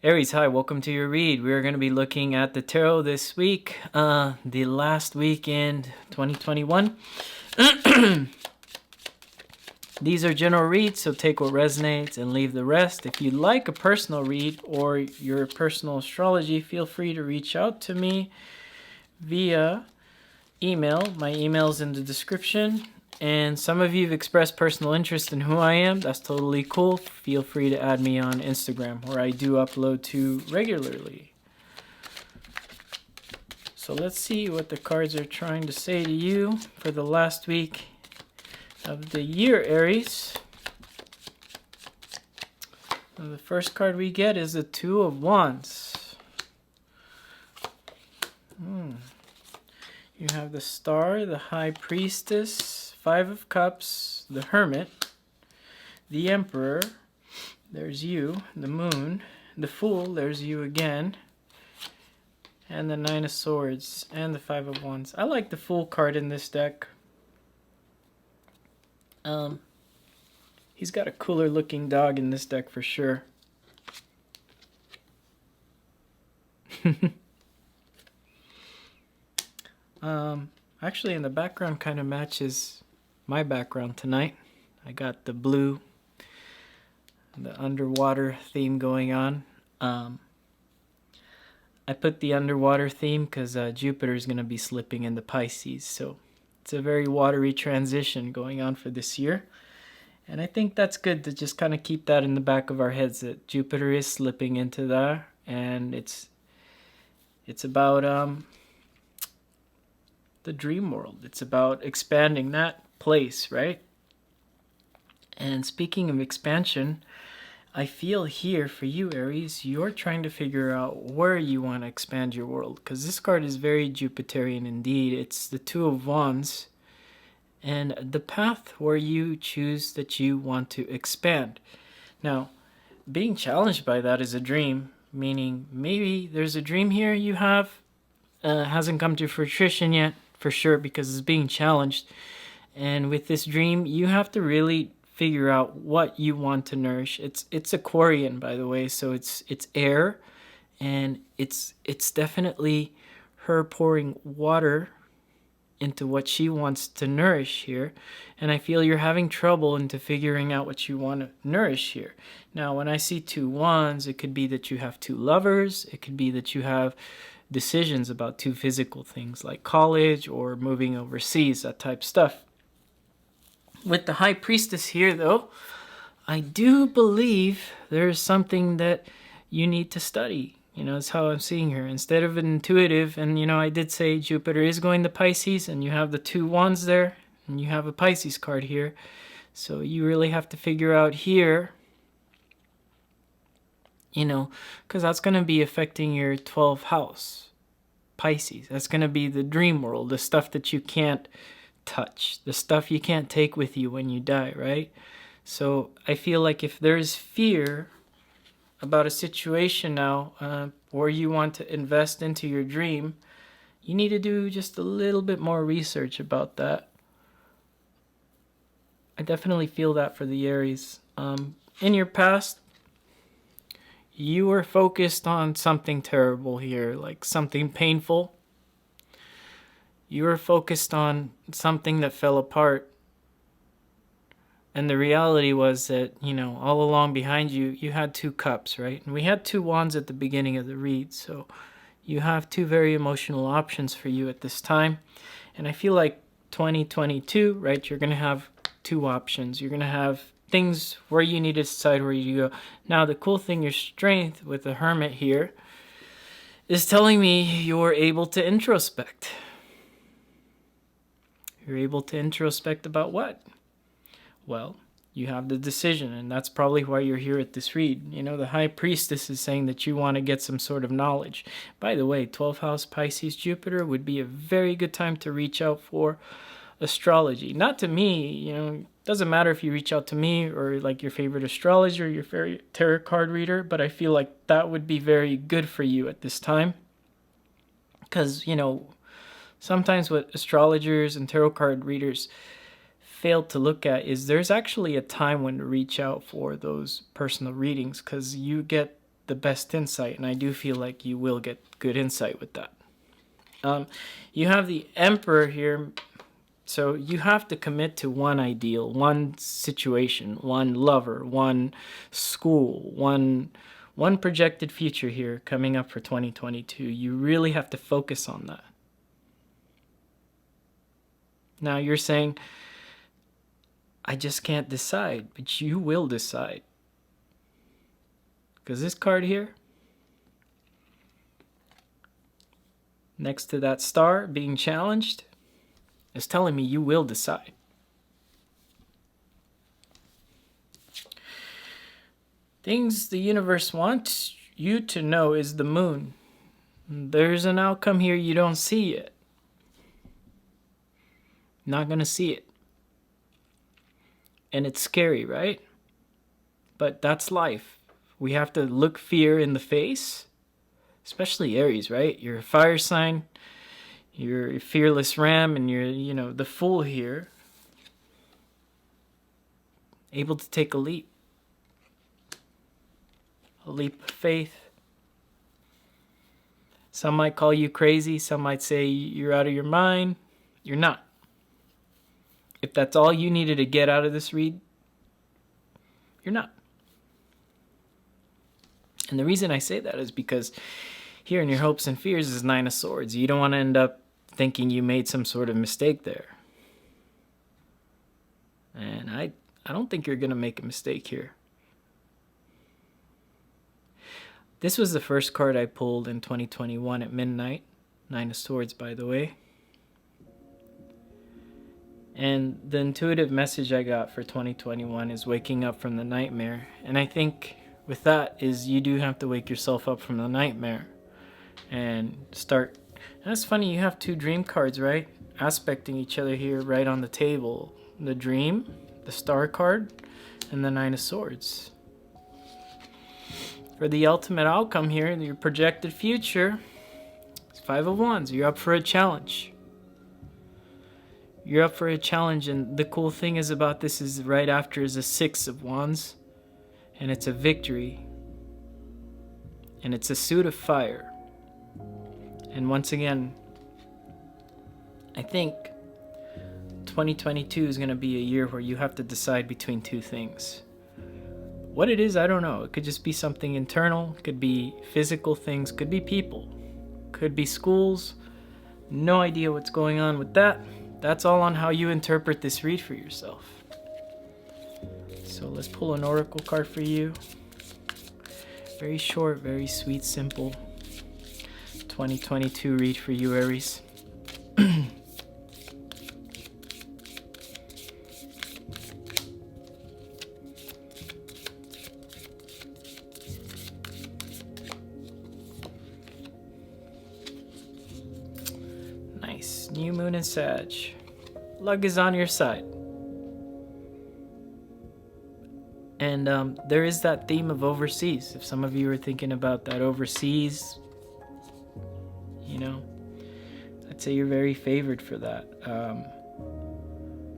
Aries, hi, welcome to your read. We're going to be looking at the tarot this week, the last week in 2021. These are general reads, so take what resonates and leave the rest. If you'd like a personal read or your personal astrology, feel free to reach out to me via email. My email's in the description. And some of you have expressed personal interest in who I am. That's totally cool. Feel free to add me on Instagram, where I do upload to regularly. So let's see what the cards are trying to say to you for the last week of the year, Aries. And the first card we get is the Two of Wands. You have the Star, the High Priestess, Five of Cups, the Hermit, the Emperor, there's you, the Moon, the Fool, there's you again, and the Nine of Swords, and the Five of Wands. I like the Fool card in this deck. He's got a cooler looking dog in this deck for sure. Actually, in the background kind of matches my background tonight. I got the blue, the underwater theme going on. I put the underwater theme because Jupiter is going to be slipping into Pisces, so it's a very watery transition going on for this year. And I think that's good to just kind of keep that in the back of our heads, that Jupiter is slipping into there, and it's about the dream world. It's about expanding that place, right? And speaking of expansion, I feel here for you, Aries, you're trying to figure out where you want to expand your world, because this card is very Jupiterian indeed. It's the Two of Wands and the path where you choose that you want to expand. Now, being challenged by that is a dream, meaning maybe there's a dream here you have, hasn't come to fruition yet, for sure, because it's being challenged. And with this dream, you have to really figure out what you want to nourish. It's Aquarian, by the way, so it's air, and it's definitely her pouring water into what she wants to nourish here. And I feel you're having trouble into figuring out what you want to nourish here. Now, when I see two wands, it could be that you have two lovers. It could be that you have decisions about two physical things like college or moving overseas, that type stuff. With the High Priestess here, though, I do believe there's something that you need to study. That's how I'm seeing her. Instead of an intuitive, and I did say Jupiter is going to Pisces, and you have the two wands there, and you have a Pisces card here. So you really have to figure out here, because that's going to be affecting your 12th house, Pisces. That's going to be the dream world, the stuff that you can't touch, the stuff you can't take with you when you die, right? So I feel like if there's fear about a situation now where you want to invest into your dream, you need to do just a little bit more research about that. I definitely feel that for the Aries. In your past, you were focused on something terrible here, like something painful. You were focused on something that fell apart. And the reality was that, all along behind you, you had two cups, right? And we had two wands at the beginning of the read. So you have two very emotional options for you at this time. And I feel like 2022, right, you're going to have two options. You're going to have things where you need to decide where you go. Now, the cool thing, your strength with the Hermit here is telling me you're able to introspect. You're able to introspect about what? Well, you have the decision, and that's probably why you're here at this read. The High Priestess is saying that you want to get some sort of knowledge. By the way, 12th house Pisces Jupiter would be a very good time to reach out for astrology. Not to me, doesn't matter if you reach out to me or like your favorite astrologer, your favorite tarot card reader, but I feel like that would be very good for you at this time. Because, sometimes what astrologers and tarot card readers fail to look at is there's actually a time when to reach out for those personal readings, because you get the best insight, and I do feel like you will get good insight with that. You have the Emperor here, so you have to commit to one ideal, one situation, one lover, one school, one projected future here coming up for 2022. You really have to focus on that. Now you're saying, I just can't decide, but you will decide. Because this card here, next to that star being challenged, is telling me you will decide. Things the universe wants you to know is the moon. There's an outcome here you don't see yet. Not going to see it. And it's scary, right? But that's life. We have to look fear in the face. Especially Aries, right? You're a fire sign. You're a fearless ram, and you're, the fool here. Able to take a leap. A leap of faith. Some might call you crazy. Some might say you're out of your mind. You're not. If that's all you needed to get out of this read, you're not. And the reason I say that is because here in your hopes and fears is 9 of Swords. You don't want to end up thinking you made some sort of mistake there. And I don't think you're going to make a mistake here. This was the first card I pulled in 2021 at midnight. 9 of Swords, by the way. And the intuitive message I got for 2021 is waking up from the nightmare. And I think with that is you do have to wake yourself up from the nightmare and start. And that's funny, you have 2 dream cards, right? Aspecting each other here right on the table. The dream, the star card, and the 9 of Swords. For the ultimate outcome here, your projected future, it's 5 of Wands. You're up for a challenge. You're up for a challenge, and the cool thing is about this is right after is a 6 of Wands, and it's a victory, and it's a suit of fire. And once again, I think 2022 is going to be a year where you have to decide between 2 things. What it is, I don't know. It could just be something internal, could be physical things, could be people, could be schools. No idea what's going on with that. That's all on how you interpret this read for yourself. So let's pull an oracle card for you. Very short, very sweet, simple 2022 read for you, Aries. Nice. New moon and Sag. Luck is on your side. And there is that theme of overseas. If some of you are thinking about that overseas, I'd say you're very favored for that.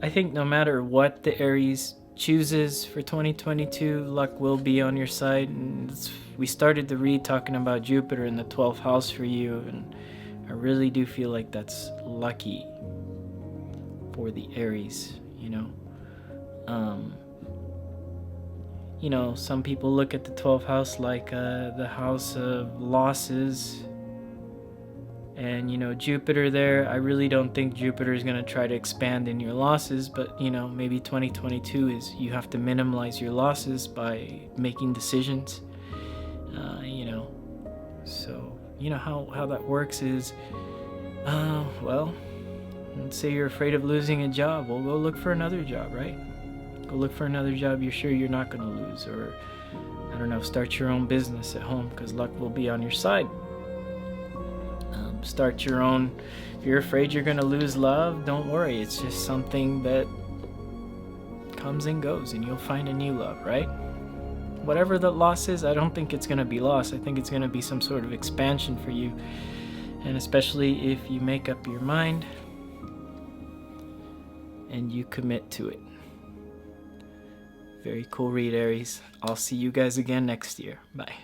I think no matter what the Aries chooses for 2022, luck will be on your side. And we started the read talking about Jupiter in the 12th house for you, and I really do feel like that's lucky for the Aries, some people look at the 12th house like the house of losses. And, Jupiter there, I really don't think Jupiter is going to try to expand in your losses. But, maybe 2022 is you have to minimize your losses by making decisions. So, how that works is, let's say you're afraid of losing a job. Well, go look for another job, right? Go look for another job you're sure you're not going to lose. Or, start your own business at home because luck will be on your side. Start your own. If you're afraid you're going to lose love, don't worry. It's just something that comes and goes, and you'll find a new love, right? Whatever the loss is, I don't think it's going to be loss. I think it's going to be some sort of expansion for you. And especially if you make up your mind and you commit to it. Very cool read, Aries. I'll see you guys again next year. Bye.